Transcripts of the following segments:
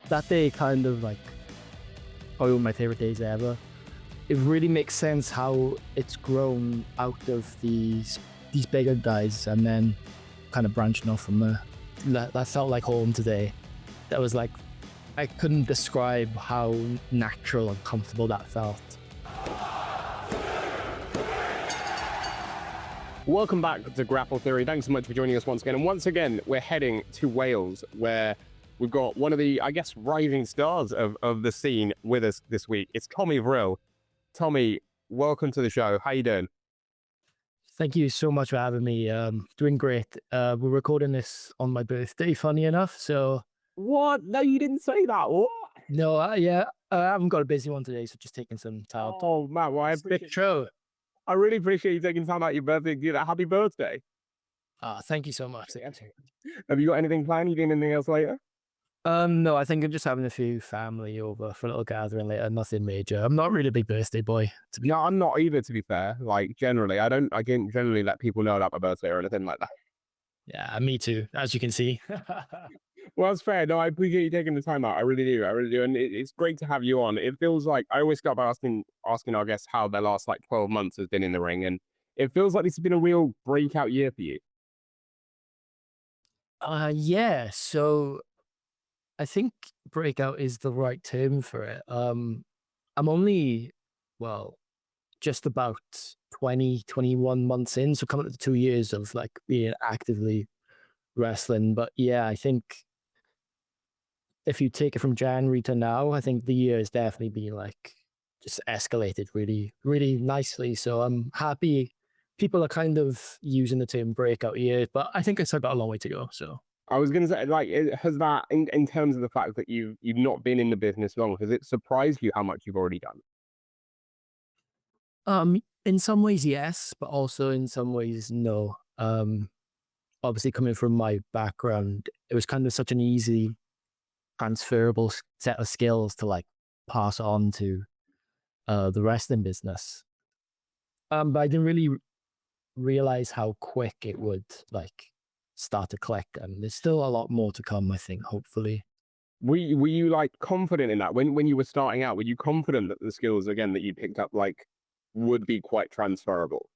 that day kind of like probably one of my favorite days ever. It really makes sense how it's grown out of these bigger guys and then kind of branching off from there. That felt like home today. That was like, I couldn't describe how natural and comfortable that felt. Welcome back to Grapple Theory. Thanks so much for joining us once again. And once again, we're heading to Wales, where we've got one of the, I guess, rising stars of the scene with us this week. It's Tommy Vril. Tommy, welcome to the show. How you doing? Thank you so much for having me. Doing great. We're recording this on my birthday, funny enough. So What? No, you didn't say that. What? no, I haven't got a busy one today, so just taking some time. Oh, man. Well, I really appreciate you taking time out your birthday to do that. Happy birthday. Thank you so much. Have you got anything planned? You doing anything else later? No, I think I'm just having a few family over for a little gathering later. Nothing major. I'm not really a big birthday boy. No, I'm not either, to be fair. Like, generally, I don't generally let people know about my birthday or anything like that. Yeah, me too, as you can see. Well, that's fair. No, I appreciate you taking the time out. I really do. I really do. And it's great to have you on. It feels like I always start by asking our guests how their last like 12 months has been in the ring. And it feels like this has been a real breakout year for you. Yeah, so I think breakout is the right term for it. I'm only, well, just about 20, 21 months in, so coming up to 2 years of like being actively wrestling. But yeah, I think if you take it from January to now, I think the year has definitely been like just escalated really, really nicely. So I'm happy people are kind of using the term breakout year, but I think it's still got a long way to go. So I was going to say, like, has that, in terms of the fact that you've not been in the business long, has it surprised you how much you've already done? in some ways, yes, but also in some ways, no. Obviously coming from my background, it was kind of such an easy transferable set of skills to like pass on to the wrestling business. But I didn't really realize how quick it would like start to click, and there's still a lot more to come, I think, hopefully. Were you like confident in that when you were starting out? Were you confident that the skills again that you picked up like would be quite transferable?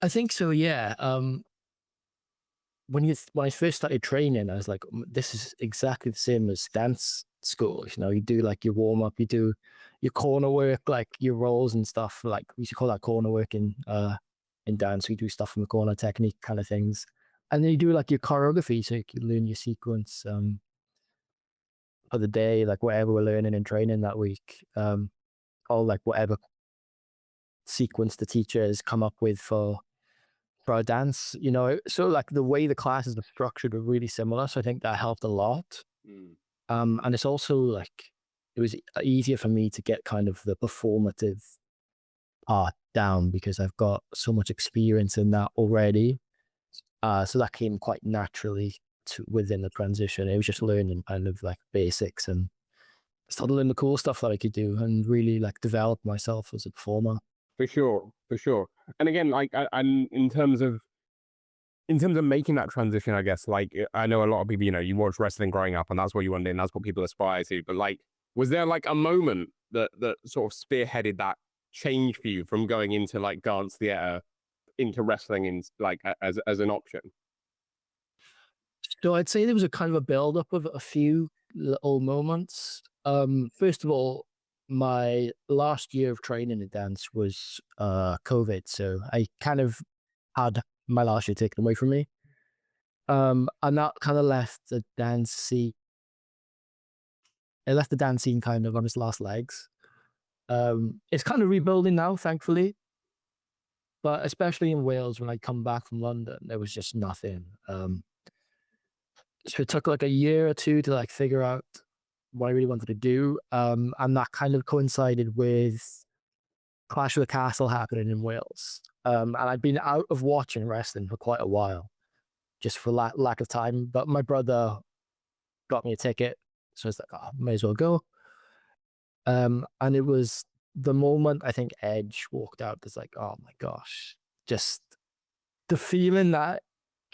I think so, yeah. When I first started training, I was like, this is exactly the same as dance school. You know, you do like your warm up, you do your corner work, like your rolls and stuff. Like we used to call that corner work in dance. We do stuff from the corner technique kind of things, and then you do like your choreography, so you can learn your sequence for the day, like whatever we're learning and training that week, or like whatever sequence the teacher has come up with for our dance, you know. So like the way the classes are structured are really similar. So I think that helped a lot. Mm. And it's also like it was easier for me to get kind of the performative part down because I've got so much experience in that already. So that came quite naturally to within the transition. It was just learning kind of like basics and started learning the cool stuff that I could do and really like develop myself as a performer. For sure, for sure. And again, like, and in terms of making that transition, I guess, like, I know a lot of people, you know, you watch wrestling growing up, and that's what you wanted, and that's what people aspire to. But like, was there like a moment that sort of spearheaded that change for you from going into like dance theater into wrestling in like as an option? So I'd say there was a kind of a build up of a few little moments. First of all, my last year of training in dance was COVID, so I kind of had my last year taken away from me. And that kind of left the dance scene. It left the dance scene kind of on its last legs. It's kind of rebuilding now, thankfully. But especially in Wales, when I come back from London, there was just nothing. So it took like a year or two to like figure out what I really wanted to do. And that kind of coincided with Clash of the Castle happening in Wales. And I'd been out of watching wrestling for quite a while, just for lack of time. But my brother got me a ticket, so I was like, oh, may as well go. And it was the moment I think Edge walked out. It's like, oh my gosh, just the feeling that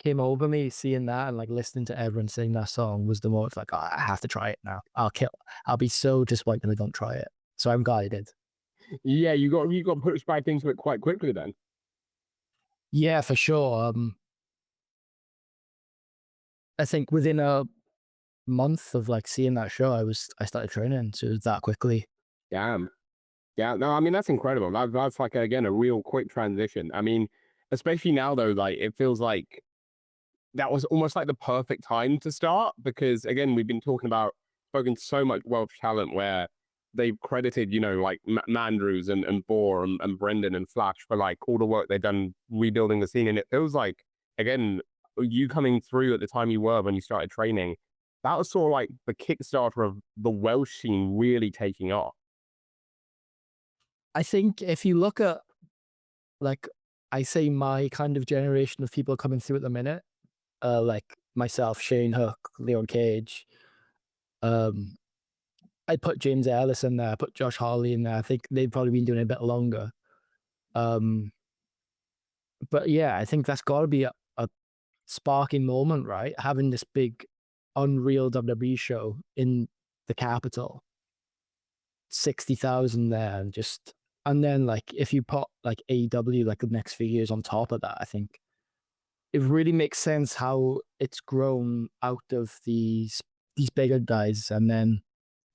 came over me seeing that and like listening to everyone sing that song was the most like, "Oh, I have to try it now. I'll be so disappointed if I don't try it." So I'm glad I did. Yeah, you got pushed back into it quite quickly then. Yeah, for sure. I think within a month of like seeing that show, I started training, so it was that quickly. Damn. Yeah, no, I mean that's incredible. That's like again a real quick transition. I mean, especially now though, like it feels like that was almost like the perfect time to start because again, we've been talking about spoken so much Welsh talent where they've credited, like Mandrews and Boar and Brendan and Flash for like all the work they've done rebuilding the scene. And it feels like again, you coming through at the time you were when you started training, that was sort of like the kickstarter of the Welsh scene really taking off. I think if you look at like I say my kind of generation of people coming through at the minute, like myself, Shane Hook, Leon Cage, um, I'd put James Ellis in there, put Josh Harley in there. I think they've probably been doing it a bit longer. Um, but yeah, I think that's got to be a sparking moment, right? Having this big, unreal WWE show in the capital, 60,000 there, and then like if you put like AEW like the next few years on top of that, I think it really makes sense how it's grown out of these bigger guys and then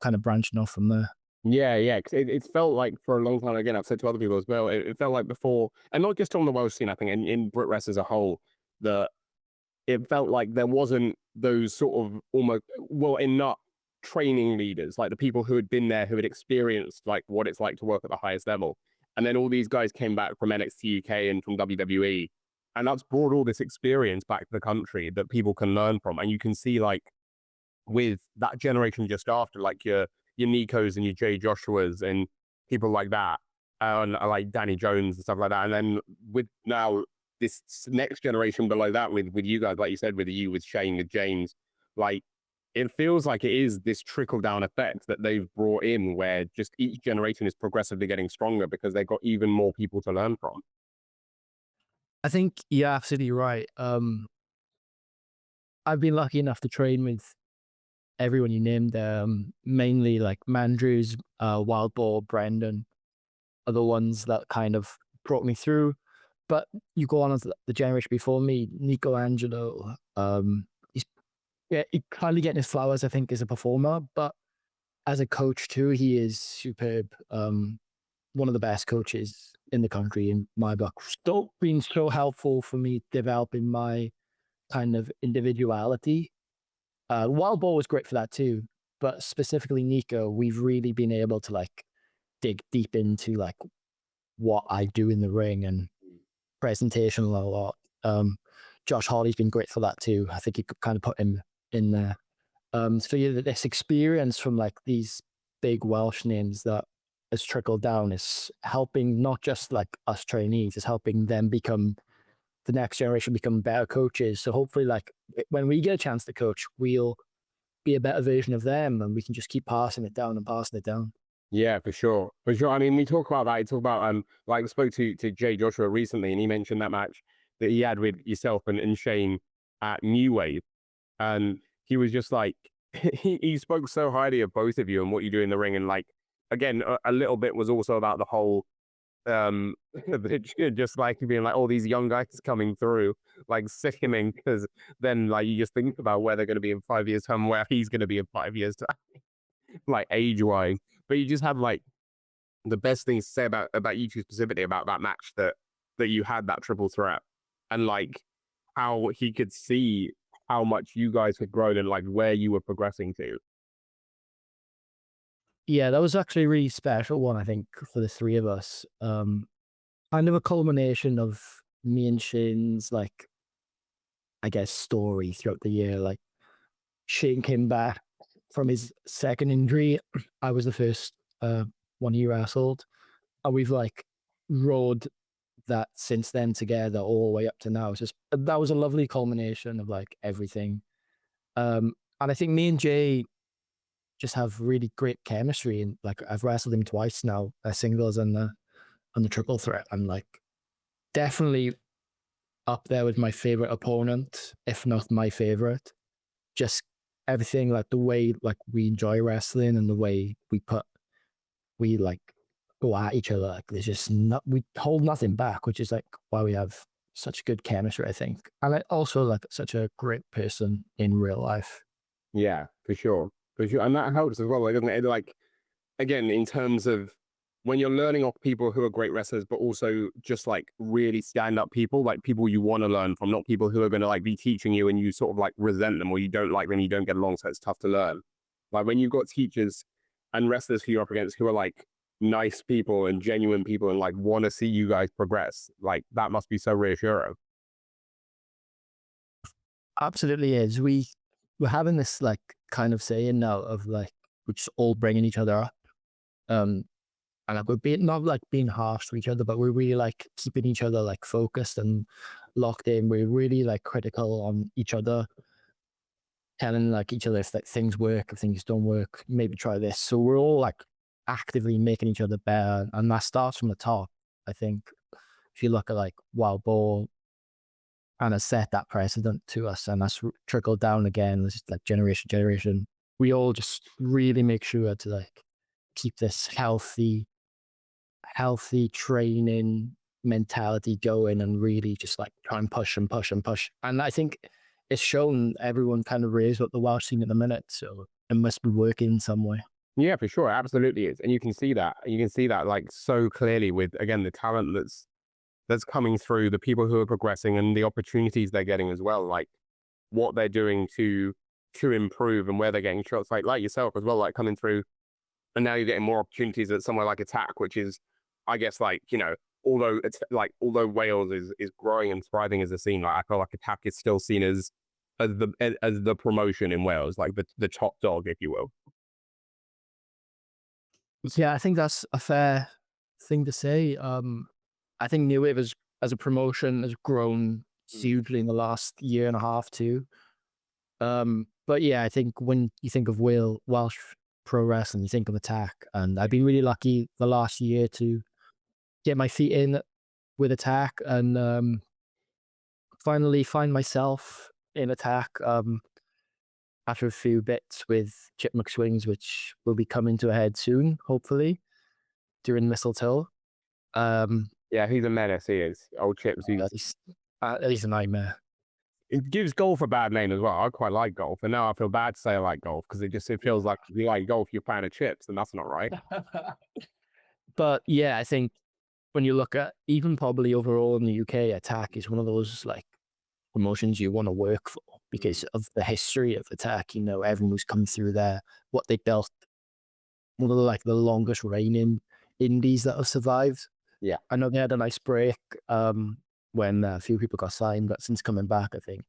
kind of branching off from there. Yeah, yeah. 'Cause it's felt like for a long time, again, I've said to other people as well, it felt like before, and not just on the Welsh scene, I think, in Brit Wres as a whole, that it felt like there wasn't those sort of almost, well, enough training leaders, like the people who had been there, who had experienced like what it's like to work at the highest level. And then all these guys came back from NXT UK and from WWE, and that's brought all this experience back to the country that people can learn from. And you can see like with that generation just after, like your Nikos and your Jay Joshuas and people like that, and like Danny Jones and stuff like that. And then with now this next generation below that, with you guys, like you said, with you, with Shane, with James, like it feels like it is this trickle down effect that they've brought in, where just each generation is progressively getting stronger because they've got even more people to learn from. I think you're absolutely right. I've been lucky enough to train with everyone you named, mainly like Mandrews, Wild Boar, Brendan are the ones that kind of brought me through. But you go on as the generation before me, Nico Angelo, he's yeah, he kind of getting his flowers, I think, as a performer, but as a coach too, he is superb. One of the best coaches in the country in my book. Still been so helpful for me developing my kind of individuality. Wild Ball was great for that too, but specifically Nico, we've really been able to like dig deep into like what I do in the ring and presentation a lot. Josh Hardy's been great for that too. I think you could kind of put him in there. So yeah, this experience from like these big Welsh names that has trickled down is helping not just like us trainees, it's helping them become the next generation become better coaches. So hopefully like when we get a chance to coach, we'll be a better version of them and we can just keep passing it down and passing it down. Yeah, for sure. For sure. I mean, we talk about that. I talk about like I spoke to Jay Joshua recently, and he mentioned that match that he had with yourself and Shane at New Wave. And he was just like he spoke so highly of both of you and what you do in the ring. And like again, a little bit was also about the whole just like being like all these young guys coming through, like sickening because then like you just think about where they're gonna be in 5 years time, where he's gonna be in 5 years time, like age wise. But you just have like the best things to say about you two specifically about that match, that you had that triple threat and like how he could see how much you guys had grown and like where you were progressing to. Yeah, that was actually a really special one, I think, for the three of us. Kind of a culmination of me and Shane's like, I guess, story throughout the year. Like Shane came back from his second injury. I was the first 1 year wrestled. And we've like rode that since then together all the way up to now. It's just that was a lovely culmination of like everything. And I think me and Jay just have really great chemistry. And like I've wrestled him twice now, singles and the triple threat. I'm like definitely up there with my favorite opponent, if not my favorite. Just everything, like the way like we enjoy wrestling and the way we like go at each other. Like there's just not, we hold nothing back, which is like why we have such good chemistry, I think. And I also like such a great person in real life. Yeah, for sure. For sure. And that helps as well, like, doesn't it? Like, again, in terms of when you're learning off people who are great wrestlers, but also just like really stand up people, like people you want to learn from, not people who are going to like be teaching you and you sort of like resent them or you don't like them, you don't get along, so it's tough to learn. Like when you've got teachers and wrestlers who you're up against who are like nice people and genuine people and like want to see you guys progress, like that must be so reassuring. Absolutely is. We're having this like kind of saying now of like we're just all bringing each other up. Um, and like we're being not like being harsh to each other, but we're really like keeping each other like focused and locked in. We're really like critical on each other, telling like each other if like things work, if things don't work, maybe try this. So we're all like actively making each other better, and that starts from the top. I think if you look at like Wild Boar kind of set that precedent to us, and that's trickled down again. It's just like generation to generation. We all just really make sure to like keep this healthy training mentality going and really just like try and push and push and push. And I think it's shown everyone kind of raised up the Welsh scene at the minute. So it must be working in some way. Yeah, for sure. It absolutely is. And you can see that. You can see that like so clearly with again the talent that's coming through, the people who are progressing and the opportunities they're getting as well, like what they're doing to improve and where they're getting shots, like yourself as well, like coming through. And now you're getting more opportunities at somewhere like Attack, which is, I guess, like, you know, although it's like although Wales is growing and thriving as a scene, like I feel like Attack is still seen as the promotion in Wales, like the top dog, if you will. Yeah, I think that's a fair thing to say. I think New Wave as a promotion has grown Mm. hugely in the last year and a half too. But yeah, I think when you think of Welsh pro wrestling, you think of Attack, and I've been really lucky the last year to get my feet in with Attack and finally find myself in Attack after a few bits with Chip McSwings, which will be coming to a head soon, hopefully during Mistletoe. Um, Yeah, he's a menace. He is. Old Chips. he's, he's a nightmare. It gives golf a bad name as well. I quite like golf, and now I feel bad to say I like golf because it feels like if you like golf, you're a fan of chips, and that's not right. But yeah, I think when you look at even probably overall in the UK, Attack is one of those like promotions you want to work for Mm. because of the history of Attack. You know, everyone who's come through there, what they built, one of the like the longest reigning indies that have survived. Yeah. I know they had a nice break when a few people got signed, but since coming back, I think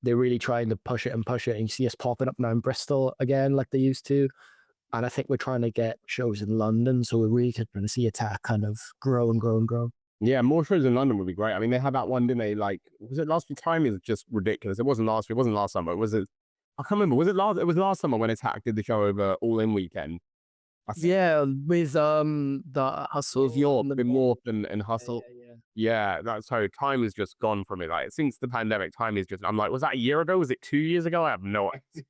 they're really trying to push it and push it. And you see us popping up now in Bristol again, like they used to. And I think we're trying to get shows in London, so we're really trying to see Attack kind of grow and grow and grow. Yeah, more shows in London would be great. I mean, they had that one, didn't they? Like, was it last week? Time is just ridiculous. It wasn't last week. It wasn't last summer. Was it? I can't remember. Was it last? It was last summer when Attack did the show over All In Weekend. I think Yeah, with the hustle with York, and the with Morph and yeah, Hustle. yeah, yeah. Yeah, that's so time has just gone from it. Like since the pandemic, time is just. I'm like, was that a year ago? Was it 2 years ago? I have no idea.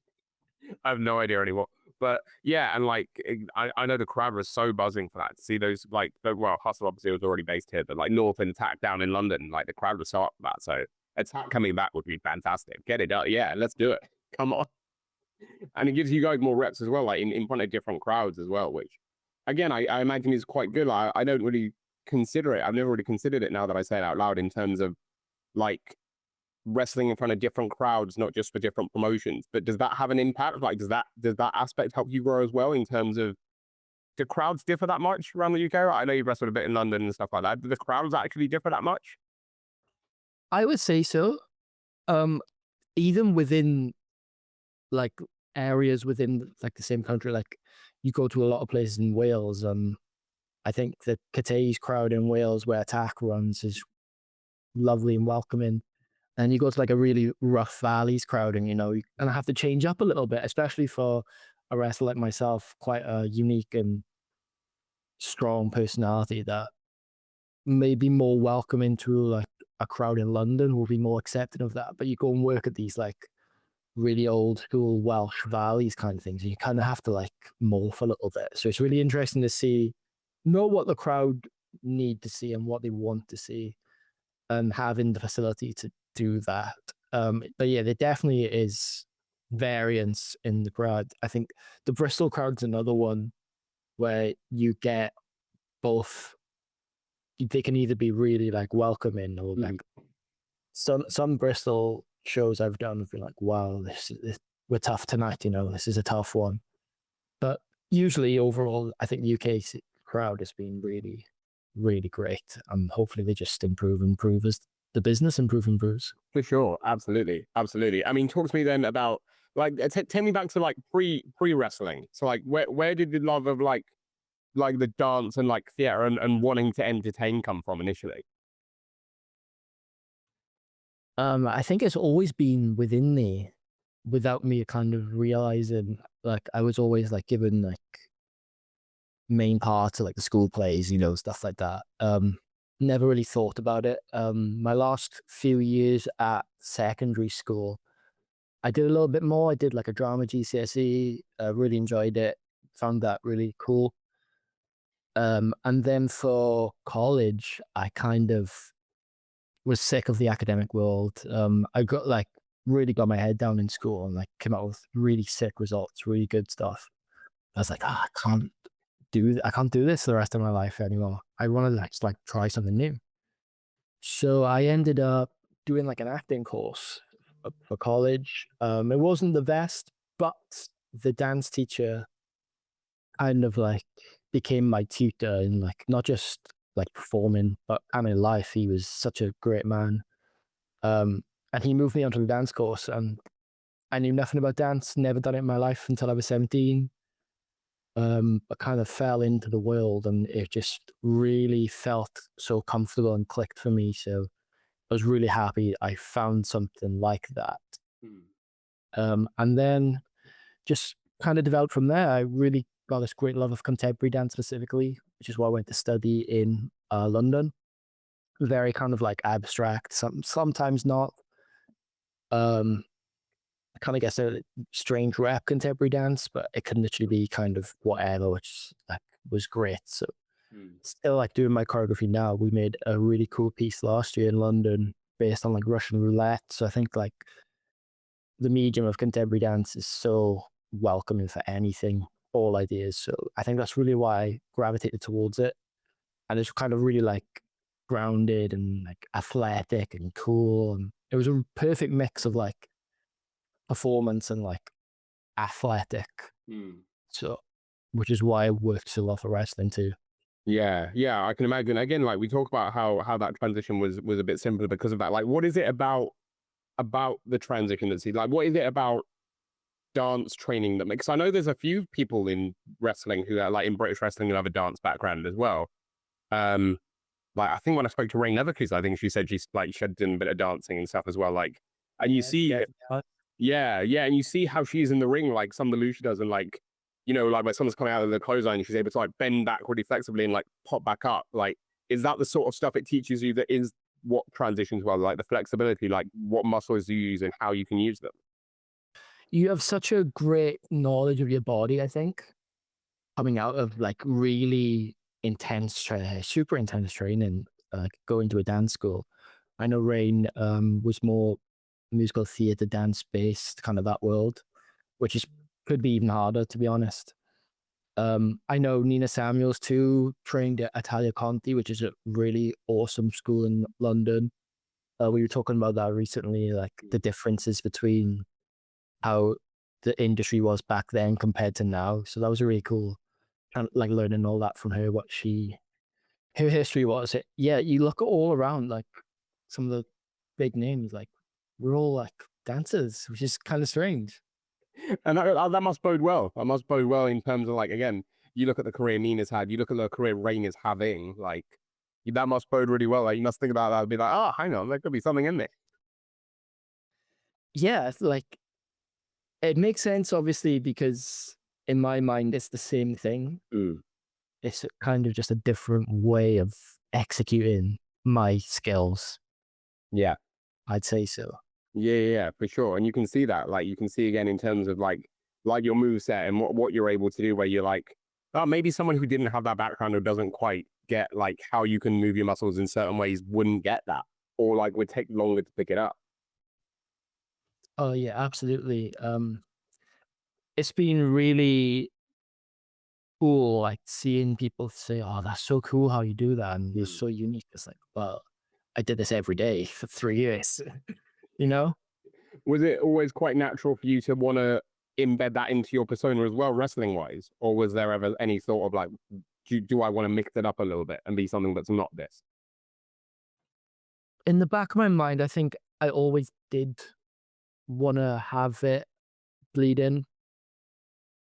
I have no idea anymore. But yeah, and like I know the crowd was so buzzing for that. To see those like well, Hustle obviously was already based here, but like North and Attack down in London, like the crowd was so up for that. So Attack coming back would be fantastic. Get it out, yeah, let's do it. Come on, and it gives you guys more reps as well, like in front of different crowds as well. Which again, I imagine is quite good. I don't really consider it. I've never really considered it now that I say it out loud in terms of like wrestling in front of different crowds, not just for different promotions. But does that have an impact? Like, does that aspect help you grow as well in terms of do crowds differ that much around the UK? I know you've wrestled a bit in London and stuff like that. Do the crowds actually differ that much? I would say so. Um, even within like areas within like the same country, like you go to a lot of places in Wales. I think the Catay's crowd in Wales where Attack runs is lovely and welcoming. And you go to like a really rough valleys crowd, and you know, and I have to change up a little bit, especially for a wrestler like myself, quite a unique and strong personality that may be more welcoming to like a crowd in London will be more accepting of that. But you go and work at these like really old school Welsh valleys kind of things, and you kind of have to like morph a little bit. So it's really interesting to see, know what the crowd need to see and what they want to see, and having the facility to do that. But yeah, there definitely is variance in the crowd. I think the Bristol crowd's another one where you get both. They can either be really like welcoming or like some Bristol shows I've done have been like, wow, this we're tough tonight, this is a tough one. But usually overall, I think the UK crowd has been really, really great. And hopefully they just improve as the business improves. For sure. Absolutely. Absolutely. I mean, talk to me then about like, take me back to like pre wrestling. So like, where did the love of like the dance and like theater and wanting to entertain come from initially? I think it's always been within me without me kind of realizing. Like I was always like given like main parts of like the school plays, stuff like that. Never really thought about it. My last few years at secondary school, I did a little bit more. I did like a drama GCSE, really enjoyed it, found that really cool. And then for college, I kind of was sick of the academic world. I got like really got my head down in school and like came out with really sick results, really good stuff. I was like, I can't do this the rest of my life anymore. I want to like try something new. So I ended up doing like an acting course for college. It wasn't the best, but the dance teacher kind of like became my tutor in like not just like performing, but and in life. He was such a great man. And he moved me onto the dance course, and I knew nothing about dance, never done it in my life until I was 17. But kind of fell into the world, and it just really felt so comfortable and clicked for me. So I was really happy I found something like that. And then just kind of developed from there. I really got this great love of contemporary dance specifically, which is why I went to study in London. Very kind of like abstract, sometimes not. Um, I kind of guess a strange rap contemporary dance, but it can literally be kind of whatever, which like was great. So still like doing my choreography now. We made a really cool piece last year in London based on like Russian roulette. So I think like the medium of contemporary dance is so welcoming for anything, all ideas. So I think that's really why I gravitated towards it. And it's kind of really like grounded and like athletic and cool. And it was a perfect mix of like performance and like athletic. So, which is why I worked so well for wrestling too. Yeah, yeah, I can imagine. Again, like we talk about how that transition was a bit simpler because of that. Like, what is it about the transition that's like? What is it about dance training that makes? I know there's a few people in wrestling who are like in British wrestling who have a dance background as well. Like I think when I spoke to Ray Leathercuse, I think she said she had done a bit of dancing and stuff as well. Like, and you see, yeah, and you see how she's in the ring, like some of the moves she does, and like, like when someone's coming out of the clothesline, she's able to like bend back really flexibly and like pop back up. Like, is that the sort of stuff it teaches you that is what transitions well, like the flexibility, like what muscles you use and how you can use them? You have such a great knowledge of your body, I think, coming out of like really super intense training, going to a dance school. I know Rain was more musical theater dance based, kind of that world, which is could be even harder to be honest. I know Nina Samuels too trained at Italia Conti, which is a really awesome school in London. We were talking about that recently, like the differences between how the industry was back then compared to now. So that was really cool, kind of like learning all that from her, her history was. Yeah, you look all around, like some of the big names, like we're all like dancers, which is kind of strange. And that must bode well. That must bode well in terms of like, again, you look at the career Nina's had, you look at the career Rain is having, like that must bode really well. Like you must think about that and be like, oh, hang on, there could be something in there. Yeah, it's like it makes sense, obviously, because in my mind, it's the same thing. It's kind of just a different way of executing my skills. Yeah. I'd say so. Yeah, for sure. And you can see that, like, you can see again in terms of like your move set and what you're able to do, where you're like, oh, maybe someone who didn't have that background or doesn't quite get like how you can move your muscles in certain ways wouldn't get that, or like would take longer to pick it up. Oh yeah, absolutely. It's been really cool, like seeing people say, "Oh, that's so cool how you do that," and you're Mm. so unique. It's like, well, I did this every day for 3 years, you know? Was it always quite natural for you to want to embed that into your persona as well, wrestling wise, or was there ever any thought of like, do I want to mix it up a little bit and be something that's not this? In the back of my mind, I think I always did want to have it bleed in,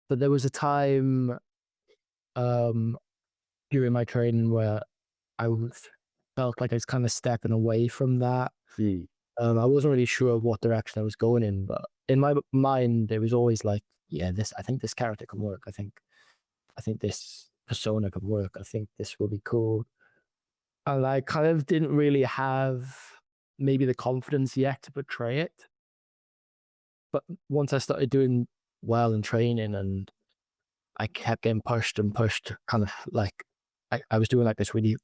but there was a time um, during my training where felt like I was kind of stepping away from that. Mm. I wasn't really sure what direction I was going in, but in my mind, it was always like, yeah, I think this character can work. I think this persona can work. I think this will be cool. And I kind of didn't really have maybe the confidence yet to portray it. But once I started doing well in training and I kept getting pushed and pushed, kind of like I was doing like this really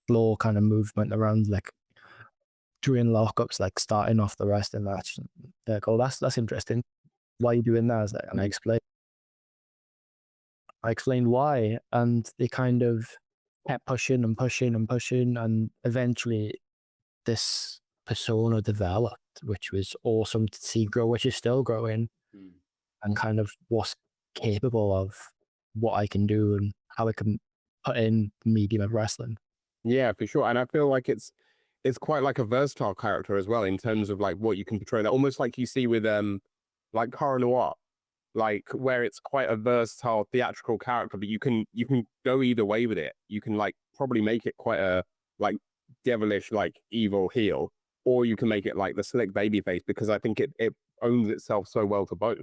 floor kind of movement around like during lockups, like starting off the wrestling match. They're like, oh, that's interesting. Why are you doing that? I was like, and I explained why, and they kind of kept pushing and pushing and pushing, and eventually this persona developed, which was awesome to see grow, which is still growing, Mm. and kind of what's capable of what I can do and how I can put in the medium of wrestling. Yeah, for sure. And I feel like it's quite like a versatile character as well in terms of like what you can portray. That almost like you see with like horror noir, like where it's quite a versatile theatrical character, but you can go either way with it. You can like probably make it quite a like devilish, like evil heel, or you can make it like the slick baby face because I think it owns itself so well to both.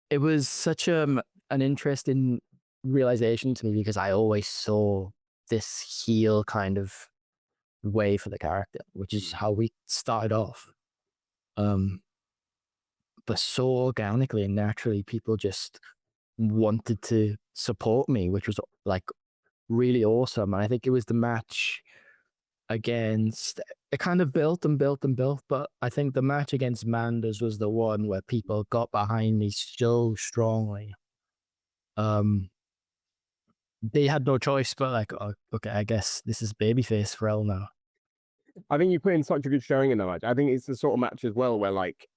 It was such an interesting realization to me because I always saw this heel kind of way for the character, which is Mm. how we started off. Um, but so organically and naturally, people just wanted to support me, which was like really awesome. And I think it was the match against it kind of built and built and built, but I think the match against Manders was the one where people got behind me so strongly. Um, they had no choice but like, oh, okay, I guess this is babyface Vril now. I think you put in such a good showing in the match. I think it's the sort of match as well where like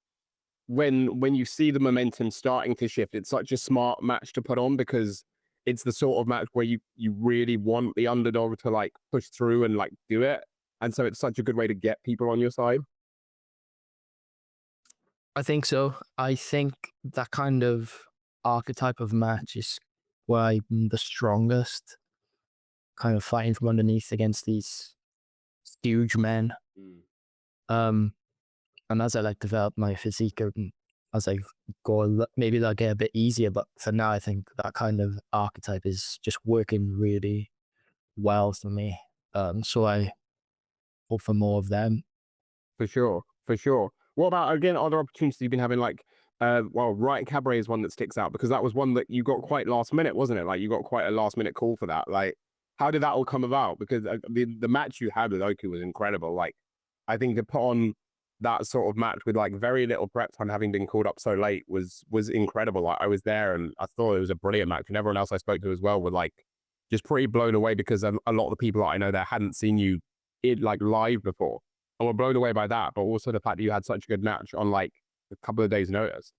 when you see the momentum starting to shift, it's such a smart match to put on because it's the sort of match where you really want the underdog to like push through and like do it. And so it's such a good way to get people on your side. I think so. I think that kind of archetype of match is where I'm the strongest, kind of fighting from underneath against these huge men. Mm. Um, and as I like develop my physique and as I go, maybe that'll get a bit easier. But for now, I think that kind of archetype is just working really well for me. So I hope for more of them. For sure, for sure. What about again other opportunities you've been having? Like, well, Riot Cabaret is one that sticks out because that was one that you got quite last minute, wasn't it? Like, you got quite a last minute call for that. Like, how did that all come about? Because the match you had with Oku was incredible. Like, I think to put on that sort of match with like very little prep time, having been called up so late, was incredible. Like, I was there and I thought it was a brilliant match, and everyone else I spoke to as well were like just pretty blown away because a lot of the people that I know there hadn't seen you it like live before and were blown away by that, but also the fact that you had such a good match on like a couple of days' notice.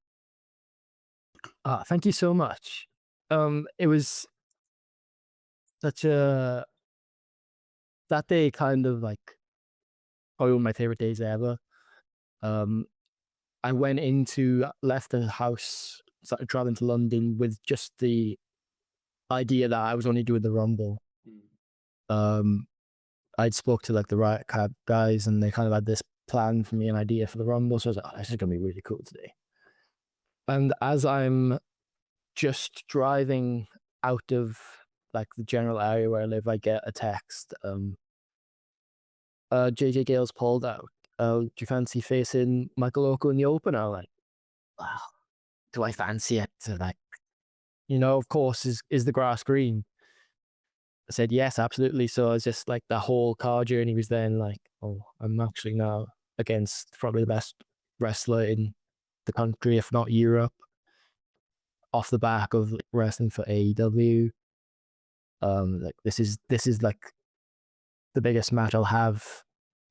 Thank you so much. It was such a that day kind of like probably one of my favorite days ever. Um, I left the house, started traveling to London with just the idea that I was only doing the Rumble. Um, I'd spoke to like the Riot Cab guys and they kind of had this plan for me, an idea for the Rumble. So I was like, oh, this is going to be really cool today. And as I'm just driving out of like the general area where I live, I get a text. JJ Gale's pulled out. Do you fancy facing Michael Oku in the opener? Like, wow, do I fancy it? So like, of course, is the grass green? I said yes, absolutely. So it's just like the whole car journey was then like, oh, I'm actually now against probably the best wrestler in the country, if not Europe, off the back of wrestling for AEW. Like this is like the biggest match I'll have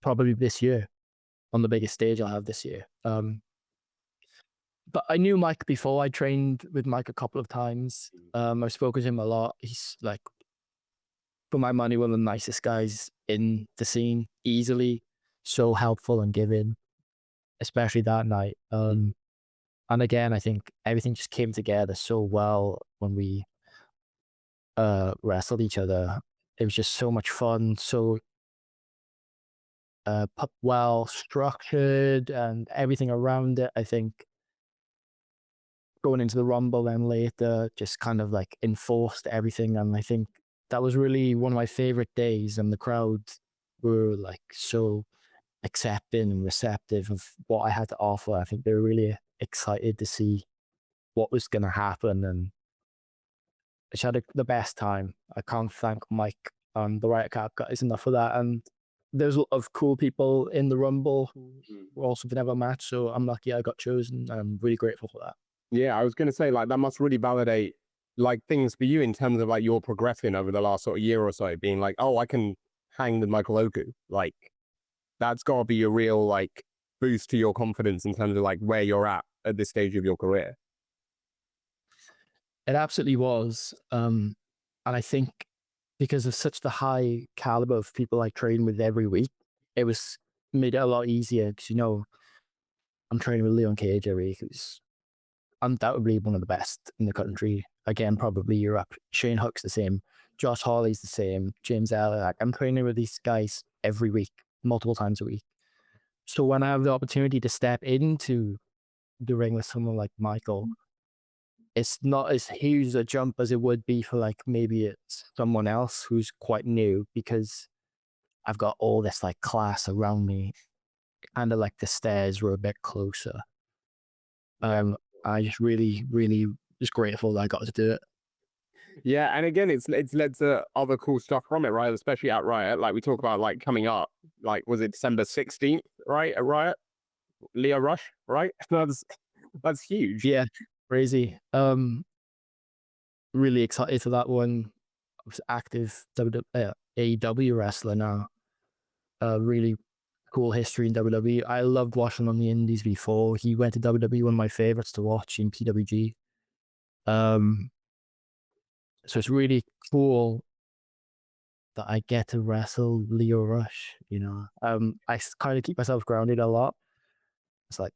probably this year, on the biggest stage I'll have this year. But I knew Mike before. I trained with Mike a couple of times. I've spoken to him a lot. He's like, for my money, one of the nicest guys in the scene, easily. So helpful and giving, especially that night. And again, I think everything just came together so well when we wrestled each other. It was just so much fun, so well structured, and everything around it. I think going into the Rumble then later just kind of like enforced everything, and I think that was really one of my favorite days. And the crowd were like so accepting and receptive of what I had to offer. I think they were really excited to see what was going to happen, and I just had the best time. I can't thank Mike and the Riot Cab guys enough for that. And there's a lot of cool people in the Rumble who were also going to have a match, so I'm lucky I got chosen. I'm really grateful for that. Yeah, I was going to say, like, that must really validate, like, things for you in terms of, like, your progression over the last sort of year or so, being like, oh, I can hang with Michael Oku. Like, that's got to be a real, like, boost to your confidence in terms of, like, where you're at this stage of your career. It absolutely was. And I think because of such the high caliber of people I train with every week, it was made it a lot easier because, I'm training with Leon Cage every week, who's undoubtedly one of the best in the country. Again, probably Europe. Shane Hook's the same. Josh Hawley's the same. James Elliott. Like, I'm training with these guys every week, multiple times a week. So when I have the opportunity to step into the ring with someone like Michael, it's not as huge a jump as it would be for like maybe it's someone else who's quite new, because I've got all this like class around me. Kind of like the stairs were a bit closer. I just really, really just grateful that I got to do it. Yeah, and again, it's led to other cool stuff from it, right? Especially at Riot, like we talk about, like coming up, like was it December 16th, right? At Riot, Leo Rush, right? That's huge. Yeah, crazy. Really excited for that one. I was active AEW wrestler now. Really cool history in WWE. I loved watching on the indies before he went to WWE. One of my favorites to watch in PWG. So it's really cool that I get to wrestle Leo Rush. I kind of keep myself grounded a lot. It's like,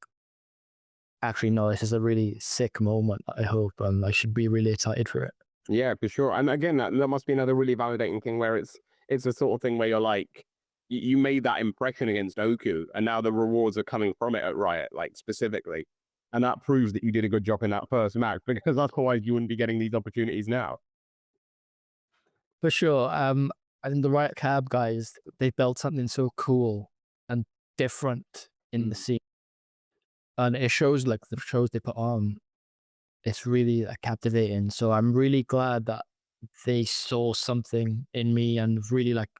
actually, no, this is a really sick moment, I hope, and I should be really excited for it. Yeah, for sure. And again, that must be another really validating thing where it's the sort of thing where you're like, you made that impression against Oku, and now the rewards are coming from it at Riot, like specifically. And that proves that you did a good job in that first match, because otherwise you wouldn't be getting these opportunities now. For sure. I think the Riot Cab guys, they built something so cool and different in the scene. And it shows, like the shows they put on, it's really captivating. So I'm really glad that they saw something in me and really like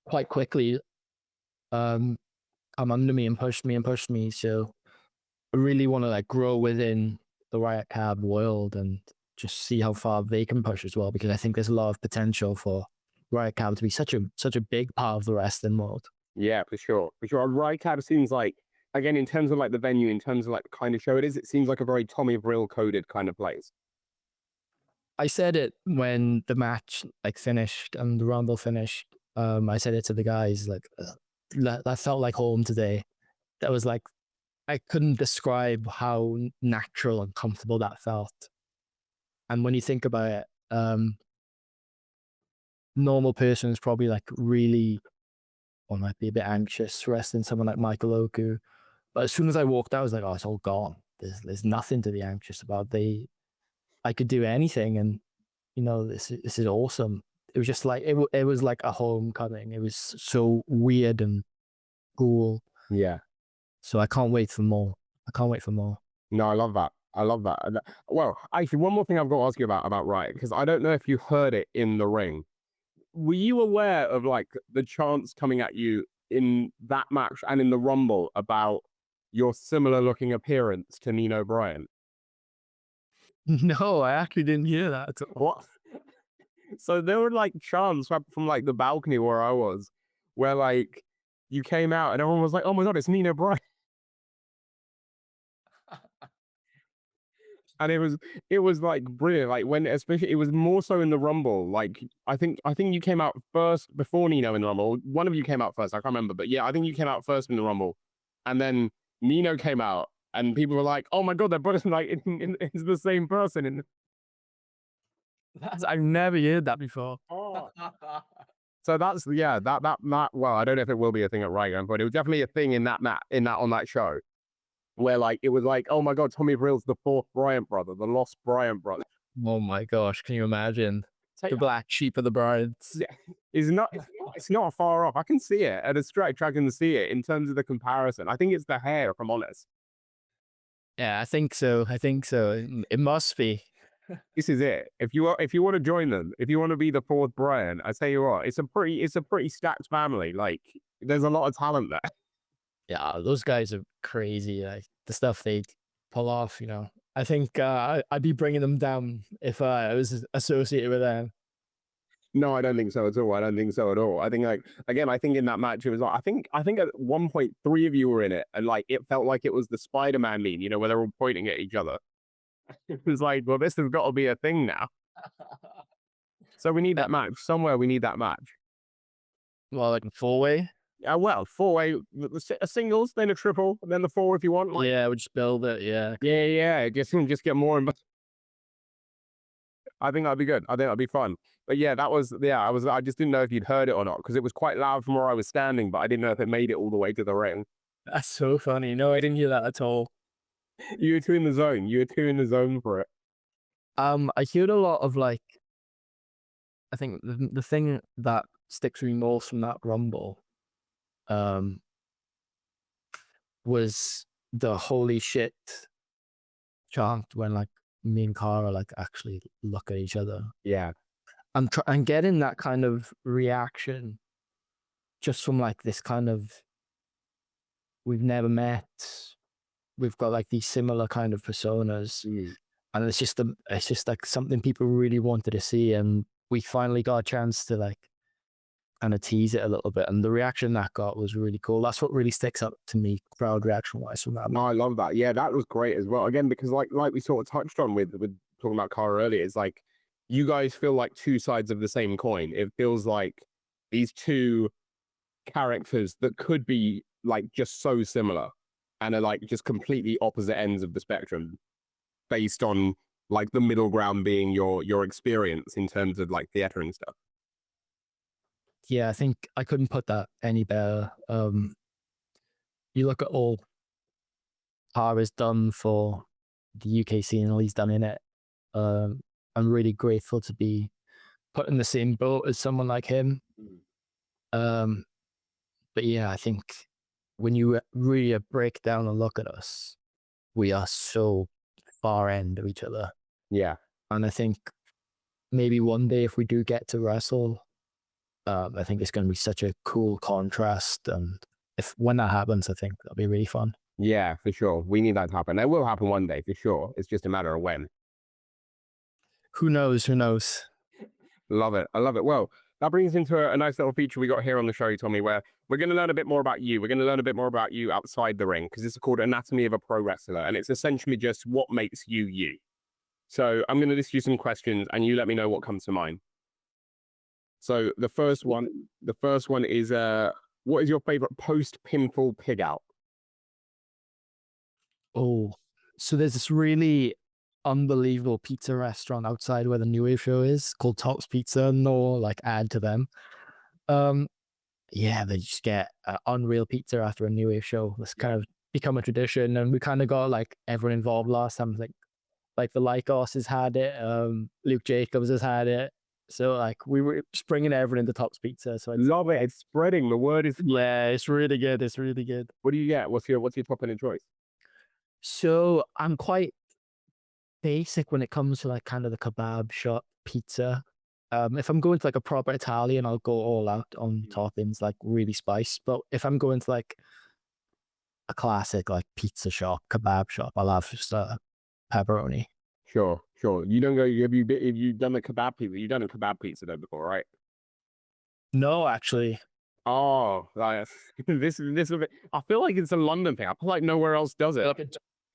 quite quickly come under me and pushed me and pushed me. So I really want to like grow within the Riot Cab world and just see how far they can push as well, because I think there's a lot of potential for Riot Cab to be such a big part of the wrestling world. Yeah, for sure. For sure. Riot Cab seems like, again, in terms of like the venue, in terms of like the kind of show it is, it seems like a very Tommy Vril coded kind of place. I said it when the match like finished and the Rumble finished. I said it to the guys, like, that felt like home today. That was like, I couldn't describe how natural and comfortable that felt. And when you think about it, normal person is probably like really, or might be a bit anxious wrestling someone like Michael Oku. But as soon as I walked out, I was like, oh, it's all gone. There's nothing to be anxious about. I could do anything, and this is awesome. it was just like it was like a homecoming. It was so weird and cool. Yeah. So I can't wait for more. I can't wait for more. No, I love that. I love that. Well, actually, one more thing I've got to ask you about Riot, because I don't know if you heard it in the ring. Were you aware of like the chants coming at you in that match and in the Rumble about your similar looking appearance to Nino Bryan? No, I actually didn't hear that at all. What? So there were like chants from like the balcony where I was, where like you came out and everyone was like, "Oh my god, it's Nino Bryan!" And it was like brilliant. Like when especially it was more so in the Rumble. Like I think you came out first before Nino in the Rumble. One of you came out first. I can't remember, but yeah, I think you came out first in the Rumble, and then Nino came out, and people were like, "Oh my god, they're both like it's the same person." And I've never heard that before. so that's yeah, that well, I don't know if it will be a thing at Riot, but it was definitely a thing in that on that show. Where like it was like, oh my god, Tommy Vril's the fourth Bryant brother, the lost Bryant brother. Oh my gosh, can you imagine? So, The black sheep of the Bryants. yeah, it's not far off. I can see it at a stretch. I can see it in terms of the comparison. I think it's the hair, if I'm honest. Yeah, I think so. I think so. It must be. This is it. If you want to join them, if you want to be the fourth Brian, I tell you what, it's a pretty stacked family. Like there's a lot of talent there. Yeah, those guys are crazy. Like the stuff they pull off, you know. I think I'd be bringing them down if I was associated with them. No, I don't think so at all. I don't think so at all. I think like again, I think in that match it was like I think at one point 3 of you were in it, and like it felt like it was the Spider-Man meme, you know, where they're all pointing at each other. It was like, well, this has got to be a thing now. So we need that match somewhere. We need that match. Well, like a 4-way. Yeah, well, 4-way, a singles, then a triple, and then the 4 if you want. Like, Yeah, we just build it. Yeah. yeah. Just get more. I think that'd be good. I think that'd be fun. But yeah, that was I just didn't know if you'd heard it or not because it was quite loud from where I was standing, but I didn't know if it made it all the way to the ring. That's so funny. No, I didn't hear that at all. You were too in the zone. You were too in the zone for it. I heard a lot of like. I think the thing that sticks with me most from that Rumble, was the holy shit chant when like me and Cara like actually look at each other. Yeah. I'm getting that kind of reaction just from like this kind of we've never met. We've got like these similar kind of personas, and it's just like something people really wanted to see, and we finally got a chance to like kind of tease it a little bit, and the reaction that got was really cool. That's what really sticks up to me, crowd reaction wise from that. No, I love that. Yeah, that was great as well. Again, because like we sort of touched on with talking about Cara earlier, it's like you guys feel like two sides of the same coin. It feels like these two characters that could be like just so similar and are like just completely opposite ends of the spectrum based on like the middle ground being your experience in terms of like theater and stuff. Yeah, I think I couldn't put that any better. You look at all Tara's done for the UK scene, all he's done in it. I'm really grateful to be put in the same boat as someone like him. But yeah, I think when you really break down and look at us, we are so far end of each other. Yeah. And I think maybe one day if we do get to wrestle, I think it's going to be such a cool contrast. And when that happens, I think that'll be really fun. Yeah, for sure. We need that to happen. It will happen one day for sure. It's just a matter of when. Who knows? Who knows? Love it. I love it. Well, that brings into a nice little feature we got here on the show, Tommy, where we're going to learn a bit more about you. We're going to learn a bit more about you outside the ring because this is called Anatomy of a Pro Wrestler. And it's essentially just what makes you you. So I'm going to list you some questions and you let me know what comes to mind. So the first one is, what is your favorite post-pinfall pig out? Oh, so there's this really unbelievable pizza restaurant outside where the New Wave show is called Top's Pizza. No, like ad to them. Yeah, they just get unreal pizza after a New Wave show. That's kind of become a tradition, and we kind of got like everyone involved last time. Like the Lycos has had it, Luke Jacobs has had it, So like we were just bringing everyone into Top's Pizza. So Love it. It's spreading. The word is. yeah, it's really good. It's really good. What do you get? What's your topping of choice? So I'm quite basic when it comes to like kind of the kebab shop pizza. If I'm going to like a proper Italian, I'll go all out on toppings, like really spice. But if I'm going to like a classic like pizza shop, kebab shop, I'll have just pepperoni. Sure. You don't go. Have you done the kebab pizza? You've done a kebab pizza though before, right? No, actually. Oh, like, this is a bit. I feel like it's a London thing. I feel like nowhere else does it.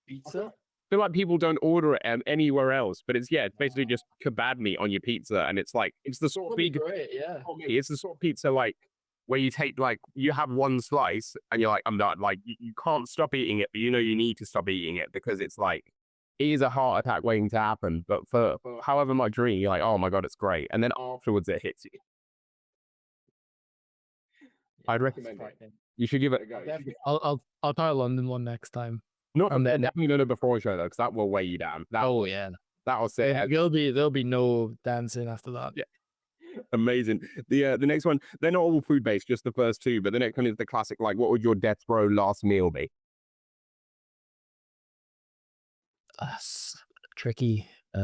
Pizza? I feel like people don't order it anywhere else, but it's basically just kebab meat on your pizza, and it's like it's the sort of big. Great, yeah. It's the sort of pizza like where you take like you have one slice and you're like I'm done. Like you can't stop eating it, but you know you need to stop eating it because it's like it is a heart attack waiting to happen. But for however much drink, you're like, oh my god, it's great, and then afterwards it hits you. I'd recommend it. You should give it a go. I'll try a London one next time. Not definitely not a before show though, because that will weigh you down. Yeah. That'll say There'll be no dancing after that. Yeah. Amazing. The next one, they're not all food based, just the first two, but the next one is the classic, like what would your death row last meal be? That's tricky. I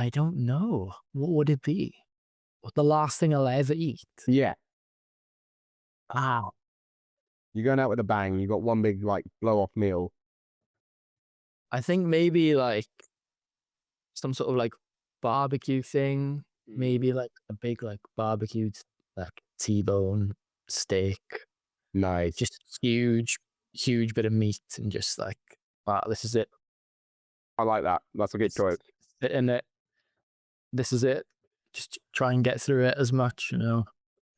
don't know. What would it be? What the last thing I'll ever eat? Yeah. Wow. You're going out with a bang, you got one big like blow off meal. I think maybe like some sort of like barbecue thing. Maybe like a big like barbecued like T-bone steak. Nice. Just huge bit of meat and just like, wow, this is it. I like that. That's a good choice. And this is it. Just try and get through it as much, you know.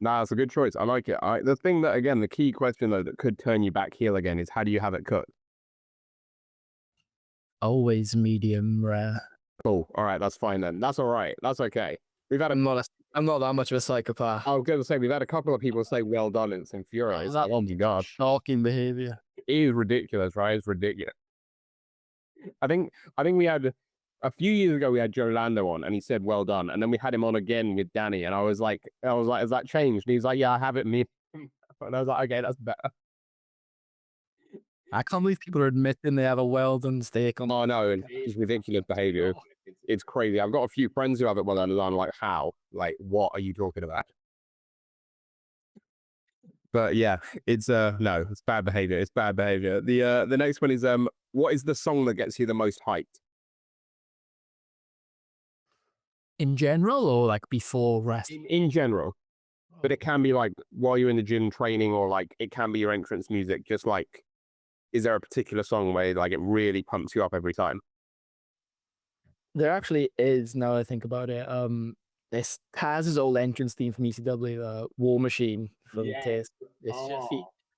Nah, that's a good choice. I like it. The thing that, again, the key question though that could turn you back heel again is how do you have it cooked? Always medium rare. Cool. All right, that's fine then. That's all right. That's okay. I'm not that much of a psychopath. I was going to say we've had a couple of people say well done and it's infuriating. Oh my god, shocking behavior. It is ridiculous, right? It's ridiculous. I think we had a few years ago we had Joe Lando on and he said well done, and then we had him on again with Danny, and I was like, has that changed? And he's like, yeah, I have it, me. And I was like, okay, that's better. I can't believe people are admitting they have a well done steak on. Oh no, and it's ridiculous behavior. It's crazy. I've got a few friends who have it well done, and I'm like, how? Like, what are you talking about? But yeah, it's no, it's bad behavior. It's bad behavior. The next one is what is the song that gets you the most hyped? In general, or like before rest? In general, but it can be like while you're in the gym training, or like it can be your entrance music. Just like, is there a particular song where like it really pumps you up every time? There actually is. Now I think about it, this Taz's old entrance theme from ECW, War Machine from Taste. It's just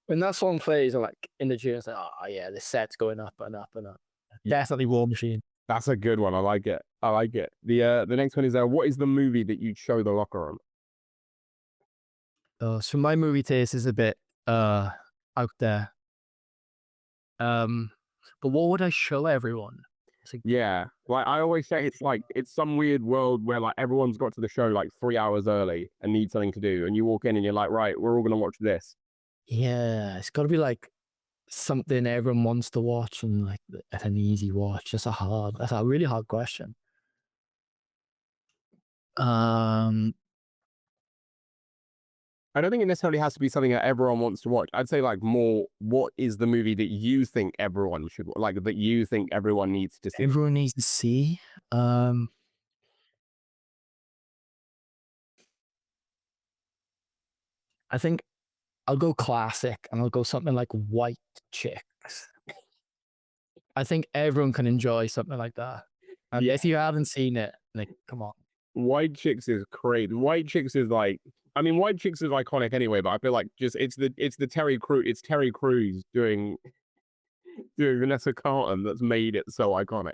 when that song plays, I'm like in the gym, it's like, oh yeah, this set's going up and up and up. Definitely War Machine. That's a good one. I like it. I like it. The next one is what is the movie that you'd show the locker room? So my movie taste is a bit out there. But what would I show everyone? Yeah, like I always say, it's like it's some weird world where like everyone's got to the show like 3 hours early and need something to do, and you walk in and you're like, right, we're all gonna watch this. Yeah, it's got to be like something everyone wants to watch and like at an easy watch. That's a really hard question. I don't think it necessarily has to be something that everyone wants to watch. I'd say like more, what is the movie that you think everyone should like, that you think everyone needs to see? Everyone needs to see. I think I'll go classic and I'll go something like White Chicks. I think everyone can enjoy something like that. And if you haven't seen it, like, come on. White Chicks is crazy. White Chicks is like, I mean, White Chicks is iconic anyway, but I feel like just it's Terry Crews doing Vanessa Carlton that's made it so iconic.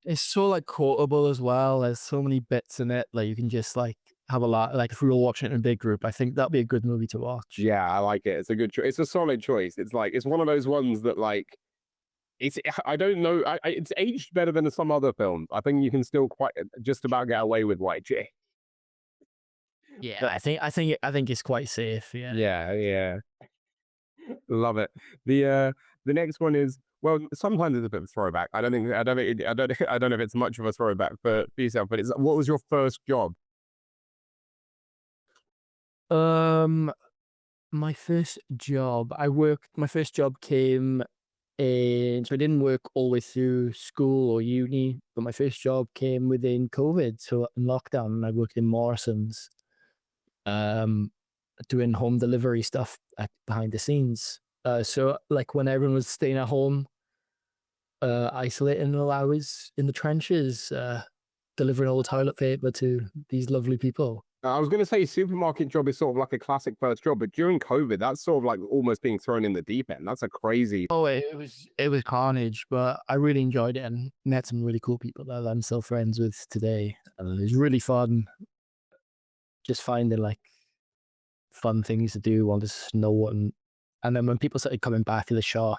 It's so like quotable as well. There's so many bits in it. Like you can just like have a lot. Like if we were watching it in a big group, I think that'd be a good movie to watch. Yeah, I like it. It's a good choice. It's a solid choice. It's like it's one of those ones that like I don't know. It's aged better than some other films. I think you can still quite just about get away with YG. Yeah, I think it's quite safe. Yeah. Yeah, yeah. Love it. The next one is, well, sometimes it's a bit of a throwback. I don't know if it's much of a throwback for yourself, but it's what was your first job? Um, my first job, my first job came in, so I didn't work all the way through school or uni, but my first job came within COVID. So in lockdown, and I worked in Morrison's, um, doing home delivery stuff behind the scenes. So like when everyone was staying at home, isolating, I was in the trenches, delivering all the toilet paper to these lovely people. I was going to say supermarket job is sort of like a classic first job, but during COVID, that's sort of like almost being thrown in the deep end. That's a crazy. Oh, it was carnage, but I really enjoyed it and met some really cool people that I'm still friends with today. And it was really fun just finding like fun things to do while there's snow and then when people started coming back to the shop,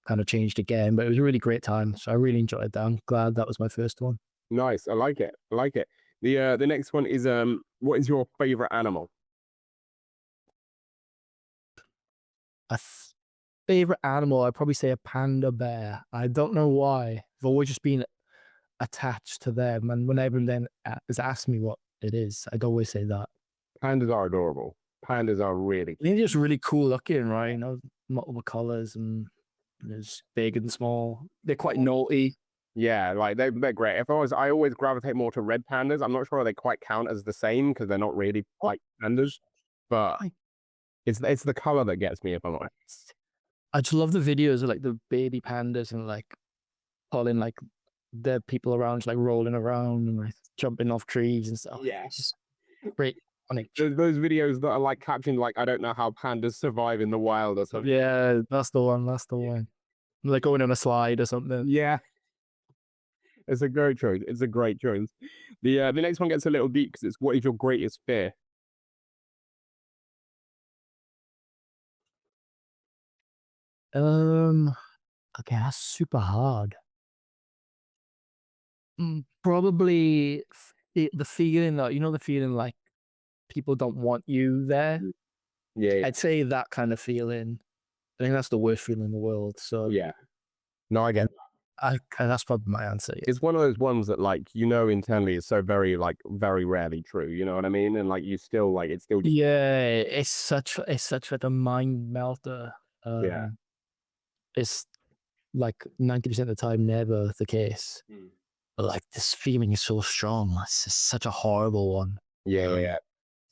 kind of changed again. But it was a really great time. So I really enjoyed that. I'm glad that was my first one. Nice. I like it. I like it. The next one is what is your favorite animal? A favorite animal, I'd probably say a panda bear. I don't know why. I've always just been attached to them. And when everyone then has asked me what it is, I'd always say that. Pandas are adorable. Pandas are really. I think they're just really cool looking, right? You know, multiple colors and there's big and small. They're quite naughty. Yeah, like they're great. I always gravitate more to red pandas. I'm not sure they quite count as the same because they're not really like pandas, but I it's the color that gets me if I'm honest. I just love the videos of like the baby pandas and like pulling like dead people around, like rolling around and like jumping off trees and stuff. Yeah. It's just great. Those videos that are like captioned like I don't know how pandas survive in the wild or something. Yeah, that's the one. That's the one. Like going on a slide or something. Yeah, it's a great choice. It's a great choice. The next one gets a little deep because it's what is your greatest fear? Um, okay, that's super hard. Probably the feeling that, the feeling like people don't want you there. Yeah, I'd say that kind of feeling. I think that's the worst feeling in the world. So yeah. No, I get. that's probably my answer. Yeah. It's one of those ones that like internally is so very like very rarely true. You know what I mean? And like you still like it's still. Yeah, it's such like a mind melter. Yeah. It's like 90% of the time never the case. But like this feeling is so strong. It's just such a horrible one. Yeah, yeah.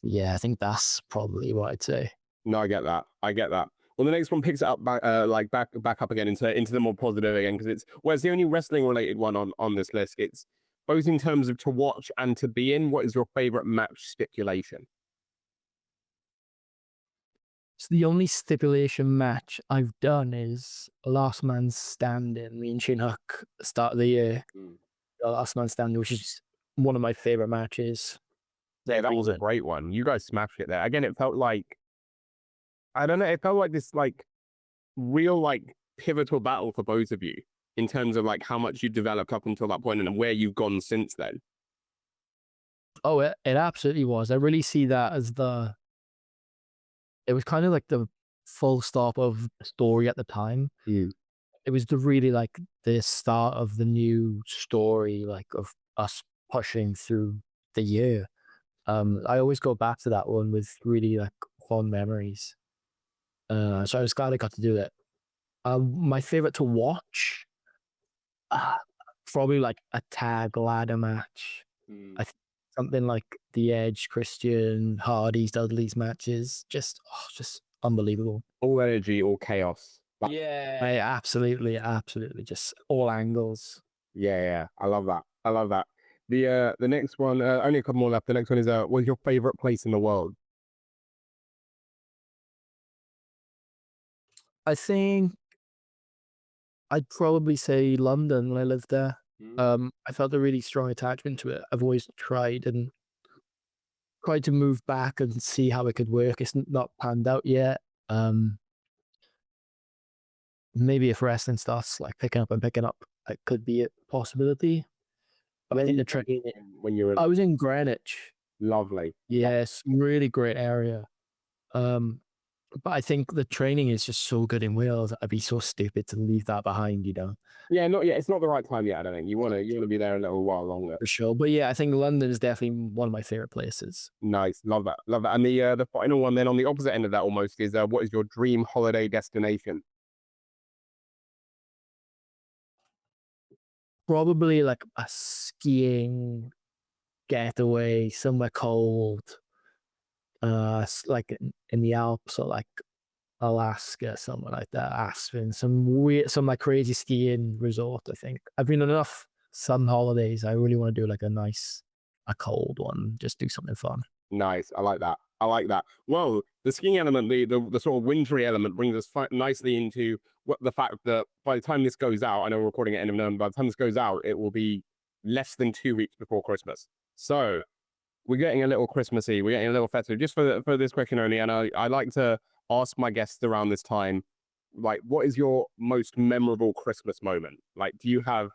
Yeah, I think that's probably what I'd say. No, I get that. I get that. Well, the next one picks it up back, back up again into the more positive again because it's the only wrestling related one on this list. It's both in terms of to watch and to be in. What is your favorite match stipulation? So the only stipulation match I've done is Last Man Standing. Me and Shin Hook start of the year. Last Man Standing, which is one of my favorite matches. Yeah, that was a great one. You guys smashed it there. Again, it felt like I don't know. It felt like this like real like pivotal battle for both of you in terms of like how much you developed up until that point and where you've gone since then. Oh, it absolutely was. I really see that as it was kind of like the full stop of the story at the time. It was really like the start of the new story, like of us pushing through the year. I always go back to that one with really like fond memories. So I was glad I got to do that. My favorite to watch, uh, probably like a tag ladder match. I think something like the Edge, Christian, Hardy's, Dudley's matches, just unbelievable. All energy, all chaos. Yeah, absolutely, just all angles. Yeah, yeah. I love that. I love that. The next one, only a couple more left. The next one is what's your favorite place in the world? I think I'd probably say London when I lived there. I felt a really strong attachment to it. I've always tried to move back and see how it could work. It's not panned out yet. maybe if wrestling starts like picking up, it could be a possibility. I think the training. When you were I was in Greenwich. lovely. Yes, really great area. But I think the training is just so good in Wales. I'd be so stupid to leave that behind, you know, Yeah, not yet. It's not the right time yet. I don't think you want to be there a little while longer. for sure. But yeah, I think London is definitely one of my favorite places. Nice, love that, love that. And the final one then on the opposite end of that almost is what is your dream holiday destination? Probably like a skiing getaway somewhere cold, like in the Alps or like Alaska, somewhere like that. Aspen, some like crazy skiing resort. I think I've been on enough sun holidays. I really want to do like a cold one. Just do something fun. Nice, I like that. I like that. Well, the skiing element, the sort of wintry element, brings us nicely into the fact that by the time this goes out, I know we're recording at end of November. By the time this goes out, it will be less than 2 weeks before Christmas. So we're getting a little Christmassy. We're getting a little festive. Just for this question only, and I like to ask my guests around this time, like, what is your most memorable Christmas moment? Like, do you have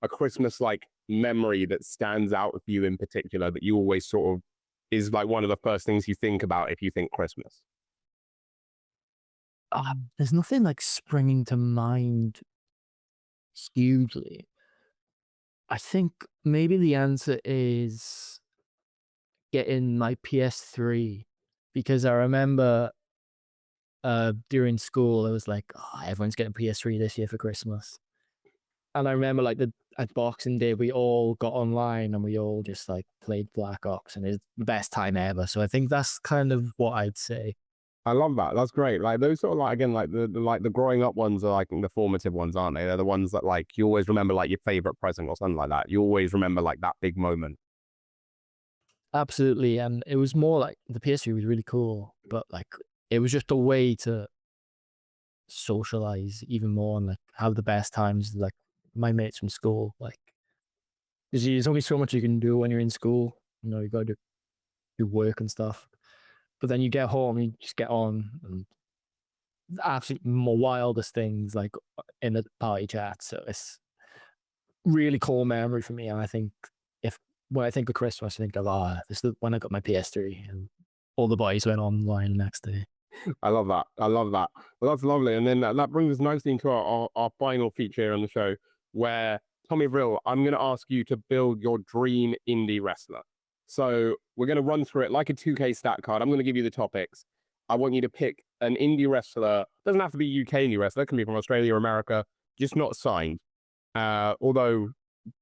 a Christmas like memory that stands out with you in particular that you always sort of is like one of the first things you think about if you think Christmas? There's nothing like springing to mind hugely. I think maybe the answer is getting my PS3 because I remember during school it was like, oh, everyone's getting PS3 this year for Christmas. And I remember like at Boxing Day we all got online and we all just like played Black Ops and it's the best time ever. So I think that's kind of what I'd say. I love that. That's great. Like those sort of like again, like the growing up ones are like the formative ones, aren't they? They're the ones that like you always remember like your favorite present or something like that. You always remember like that big moment. Absolutely. And it was more like the PS3 was really cool, but like it was just a way to socialize even more and like have the best times like my mates from school. Like there's only so much you can do when you're in school. You know, you gotta do work and stuff. But then you get home, you just get on and absolutely more wildest things like in the party chat. So it's really cool memory for me. And I think if when I think of Christmas, I think of this is when I got my PS3 and all the boys went online the next day. I love that. I love that. Well, that's lovely. And then that brings us nicely into our final feature here on the show, where Tommy Vril, I'm going to ask you to build your dream indie wrestler. So we're going to run through it like a 2K stat card. I'm going to give you the topics. I want you to pick an indie wrestler. Doesn't have to be UK indie wrestler. It can be from Australia or America, just not signed. Although,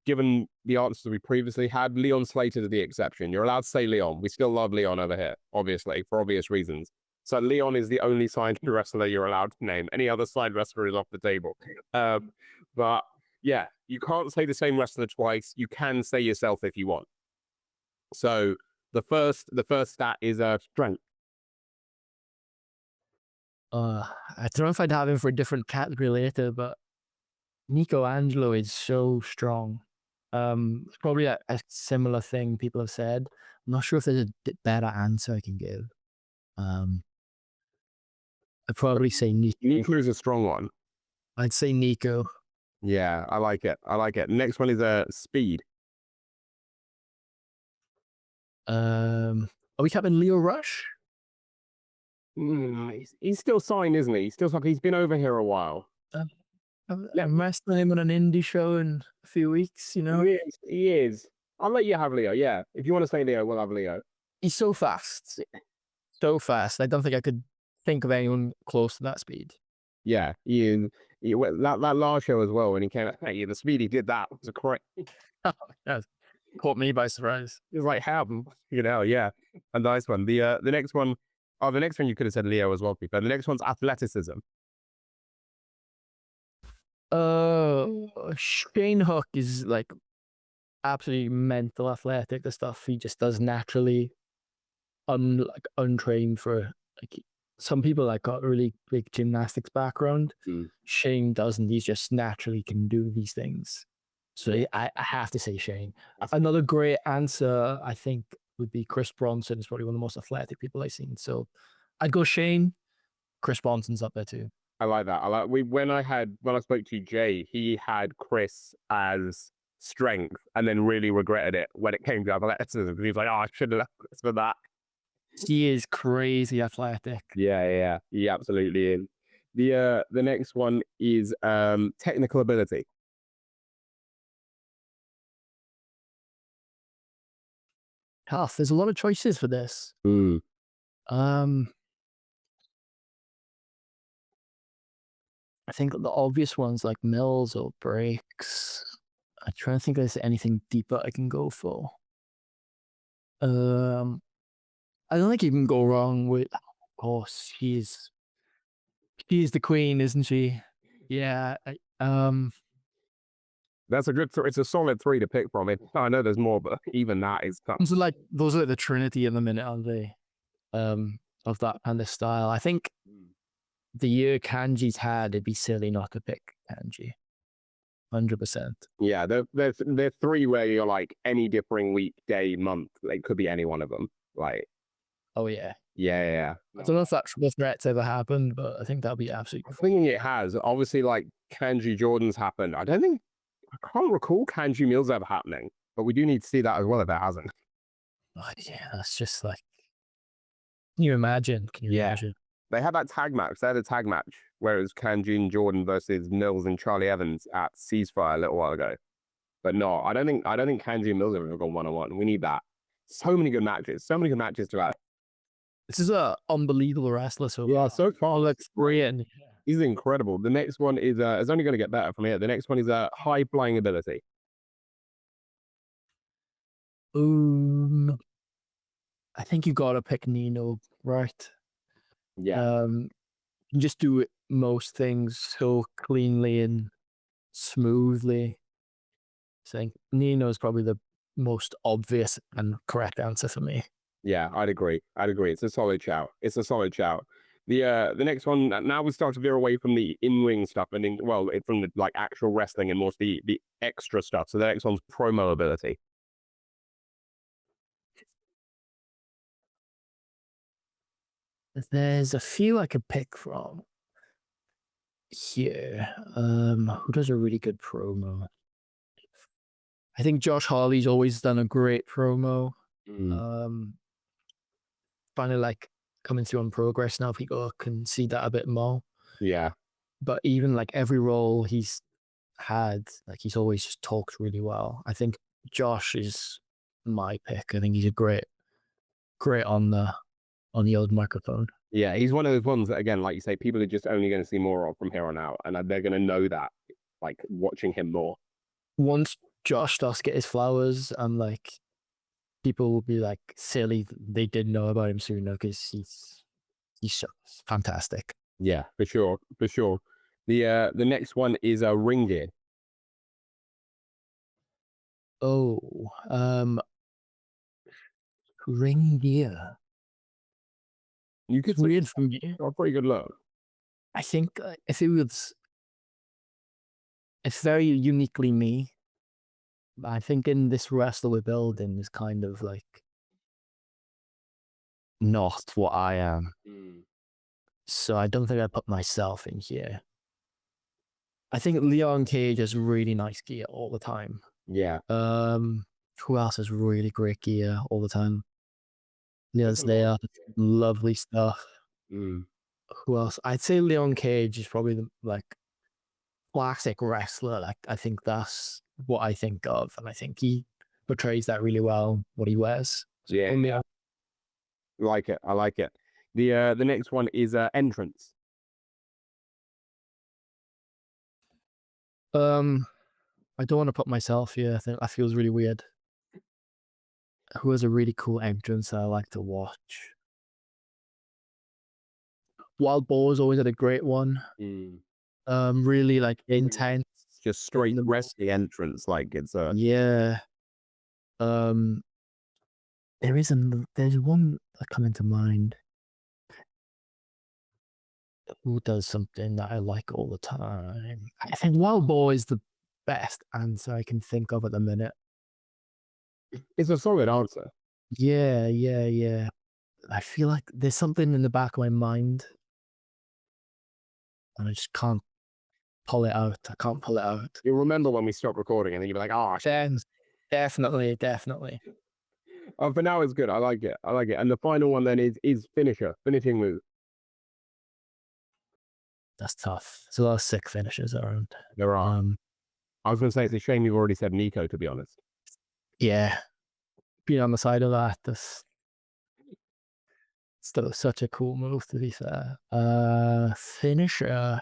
given the answers we previously had, Leon Slater is the exception. You're allowed to say Leon. We still love Leon over here, obviously, for obvious reasons. So Leon is the only signed wrestler you're allowed to name. Any other signed wrestler is off the table. But yeah, you can't say the same wrestler twice. You can say yourself if you want. So the first stat is strength. I don't know if I'd have him for a different category later, but Nico Angelo is so strong. It's probably a similar thing people have said. I'm not sure if there's a better answer I can give. I'd probably say Nico. Nico is a strong one. I'd say Nico. Yeah, I like it. I like it. Next one is speed. Are we capping Leo Rush? He's still signed, isn't he? He's been over here a while. I'm wrestling him on an indie show in a few weeks, you know? He is. I'll let you have Leo, yeah. If you want to say Leo, we'll have Leo. He's so fast. So fast. I don't think I could think of anyone close to that speed. Yeah, that last show as well, when he came out, hey, the speed he did that was a correct. Yeah, caught me by surprise. It was like, how? You know, yeah. A nice one. The next one, the next one you could have said Leo as well, but the next one's athleticism. Shane Hook is like absolutely mental athletic. The stuff he just does naturally, untrained for like some people like got a really big gymnastics background. Shane doesn't. He's just naturally can do these things. So I have to say Shane. Another great answer I think would be Chris Bronson. Is probably one of the most athletic people I've seen. So I'd go Shane. Chris Bronson's up there too. I like that. When I spoke to Jay, he had Chris as strength and then really regretted it when it came to athleticism. He was like, "Oh, I should have left Chris for that." He is crazy athletic. Yeah, he absolutely is. The next one is technical ability. Tough. There's a lot of choices for this. Mm. I think the obvious ones like mills or breaks. I'm trying to think if there's anything deeper I can go for. I don't think you can go wrong with. Of course, she's the queen, isn't she? Yeah. That's a good. It's a solid 3 to pick from. It. I know there's more, but even that is tough. Those are the trinity in the minute, aren't they? Of that kind of style. I think the year Kanji's had, it'd be silly not to pick Kanji. 100%. Yeah, they're 3 where you're like any differing week, day, month. They could be any one of them. Like, oh yeah. Yeah. I don't know if that triple threat's ever happened, but I think that'll be absolutely. I'm thinking it has. Obviously, like Kanji Jordan's happened. I can't recall Kanji Mills ever happening, but we do need to see that as well if it hasn't. Oh, yeah, that's just like. Can you imagine? Imagine? They had that tag match. They had a tag match where it was Kanji and Jordan versus Mills and Charlie Evans at Ceasefire a little while ago. But no, I don't think Kanji and Mills have ever gone 1-on-1. We need that. So many good matches. So many good matches to add. This is an unbelievable wrestler. So yeah, so far looks brilliant. He's incredible. The next one is it's only going to get better from here. The next one is high flying ability. I think you gotta pick Nino, right? Yeah. You just do most things so cleanly and smoothly. So I think Nino is probably the most obvious and correct answer for me. Yeah, I'd agree. It's a solid shout. The next one, now we start to veer away from the in-ring stuff and from the like actual wrestling and more the extra stuff. So the next one's promo ability. There's a few I could pick from here. Who does a really good promo? I think Josh Harley's always done a great promo. Finally, like coming through on Progress now, people can see that a bit more. Yeah. But even like every role he's had, like he's always just talked really well. I think Josh is my pick. I think he's a great on the old microphone. Yeah, he's one of those ones that, again, like you say, people are just only going to see more of from here on out, and they're going to know that, like watching him more. Once Josh does get his flowers, and like people will be like silly they didn't know about him sooner because he's fantastic. Yeah, for sure. The next one is a ring gear. Ring gear. You could weird for me. A pretty good look. I think if it was, it's very uniquely me. I think in this wrestler we're building is kind of like not what I am. So I don't think I put myself in here. I think Leon Cage has really nice gear all the time. Yeah. Who else has really great gear all the time? Leon's there, lovely stuff. Who else? I'd say Leon Cage is probably the like classic wrestler. Like I think that's what I think of, and I think he portrays that really well. What he wears. Yeah. I like it. The next one is entrance. I don't want to put myself here. I think that feels really weird. Who has a really cool entrance I like to watch? Wild Boar's always had a great one. Really like intense. Just straight wrestling entrance, like it's a yeah. There's one that coming to mind. Who does something that I like all the time? I think Wild Boar is the best answer I can think of at the minute. It's a solid answer. Yeah. I feel like there's something in the back of my mind. and I just can't pull it out. I can't pull it out. You'll remember when we stop recording, and then you'll be like, "Oh, Then definitely. oh." But now it's good. I like it. I like it. And the final one then is finishing move. That's tough. There's a lot of sick finishes around. There are. I was going to say it's a shame you've already said Nico, to be honest. Yeah, being on the side of that, that's still such a cool move, to be fair. Finisher.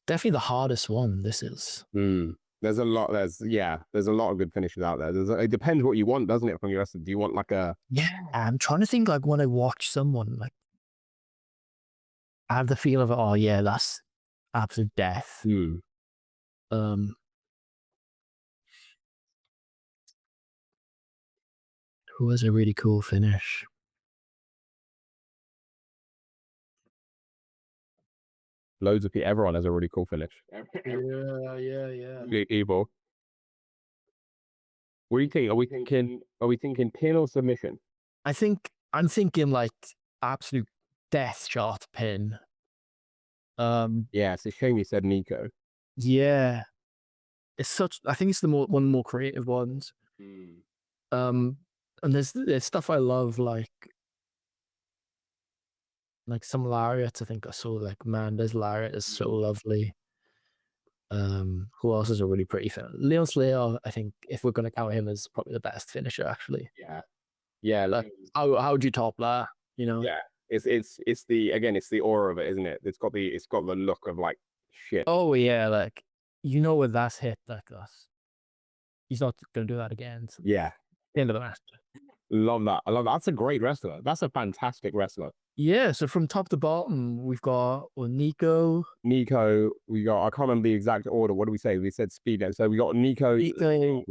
Definitely the hardest one. This is. There's a lot. There's a lot of good finishes out there. It depends what you want, doesn't it? From your wrestler, do you want like a? Yeah, I'm trying to think. Like when I watch someone, like I have the feel of, oh yeah, that's absolute death. Who has a really cool finish? Loads of people. Everyone has a really cool finish. Yeah. Evil. What do you think? Are we thinking pin or submission? I'm thinking like absolute death shot pin. Yeah, it's a shame you said Nico. Yeah, I think it's one of the more creative ones. And there's stuff I love, like some lariats. I think I saw like Manda's lariat is so lovely. Who else is a really pretty finisher? Leon Slayer, I think, if we're gonna count him, as probably the best finisher, actually. Yeah. Like, how would you top that? You know? Yeah. It's the aura of it, isn't it? It's got the look of like shit. Oh yeah, like when that's hit, like us, he's not gonna do that again. So Yeah. the end of the match. Love that. I love that. That's a great wrestler. That's a fantastic wrestler. Yeah, so from top to bottom, we've got Nico. We got, I can't remember the exact order. What do we say? We said Speedo. So we got Nico, Leo.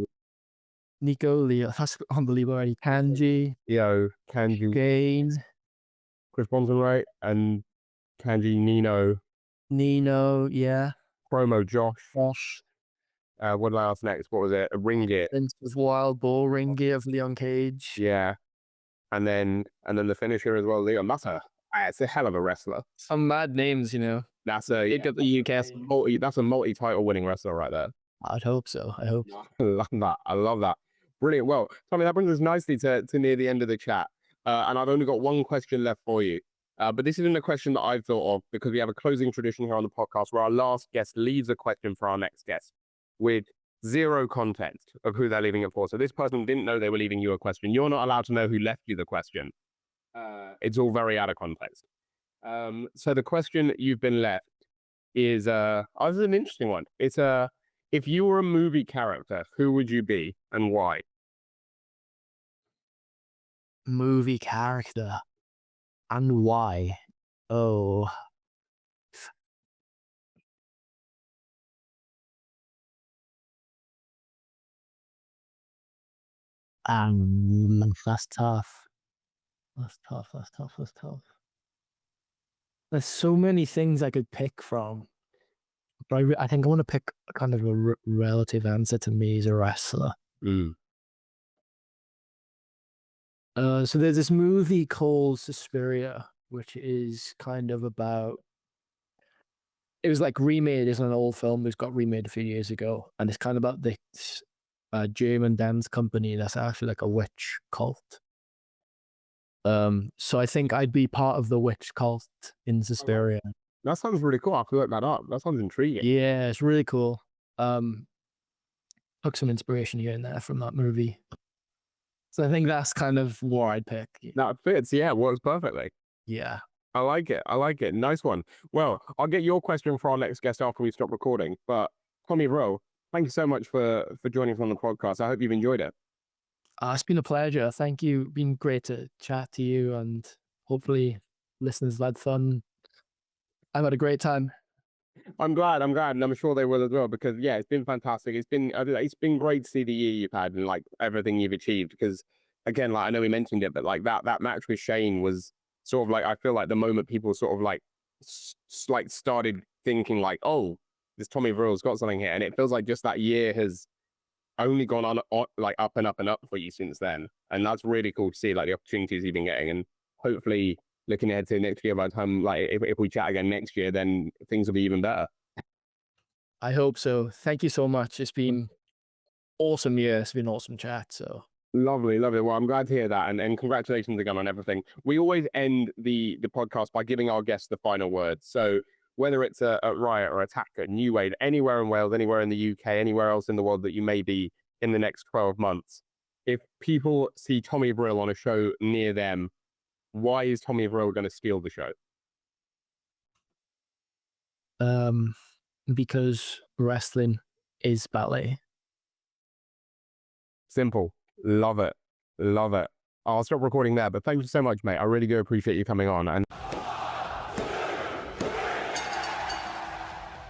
That's unbelievable already. Kanji, Kanji, Gain, Chris Bronson, right? And Kanji, Nino, yeah. Promo, Josh. What else next? What was it? A Ringit. Then was Wild Bull Ringit of Leon Cage. Yeah. And then the finisher as well, Leon. It's a hell of a wrestler. Some mad names, That's a multi-title winning wrestler right there. I'd hope so. I love that. Brilliant. Well, Tommy, that brings us nicely to near the end of the chat. And I've only got one question left for you. But this isn't a question that I've thought of, because we have a closing tradition here on the podcast where our last guest leaves a question for our next guest with zero context of who they're leaving it for. So this person didn't know they were leaving you a question. You're not allowed to know who left you the question. It's all very out of context. So the question that you've been left is this is an interesting one. It's if you were a movie character, who would you be and why? Movie character and why? Oh. That's tough. That's tough. There's so many things I could pick from, but I think I want to pick kind of a relative answer to me as a wrestler. So there's this movie called Suspiria, which is kind of about. It was like remade. It's an old film. It got remade a few years ago, and it's kind of about this German dance company that's actually like a witch cult. So I think I'd be part of the witch cult in Suspiria. That sounds really cool. I have to look that up. That sounds intriguing. Yeah, it's really cool. Took some inspiration here and there from that movie. So I think that's kind of what I'd pick. That fits. Yeah, works perfectly. Yeah. I like it. Nice one. Well, I'll get your question for our next guest after we stop recording. But Tommy Vril, thank you so much for joining us on the podcast. I hope you've enjoyed it. It's been a pleasure. Thank you. Been great to chat to you, and hopefully listeners had fun. I've had a great time. I'm glad, and I'm sure they will as well, because yeah, it's been fantastic. It's been great to see the year you've had and like everything you've achieved. Because again, like I know we mentioned it, but like that match with Shane was sort of like, I feel like the moment people sort of like started thinking like, oh, this Tommy Vril's got something here, and it feels like just that year has only gone on like up and up and up for you since then. And that's really cool to see, like the opportunities you've been getting. And hopefully looking ahead to next year, by the time, like if we chat again next year, then things will be even better. I hope so. Thank you so much. It's been awesome year. It's been awesome chat. So Lovely, lovely. Well, I'm glad to hear that. And congratulations again on everything. We always end the podcast by giving our guests the final words. So whether it's a Riot or Attack, a New Wave, anywhere in Wales, anywhere in the UK, anywhere else in the world that you may be in the next 12 months, if people see Tommy Vril on a show near them, why is Tommy Vril going to steal the show? because wrestling is ballet. Simple. Love it. Love it. I'll stop recording there, but thank you so much, mate. I really do appreciate you coming on. And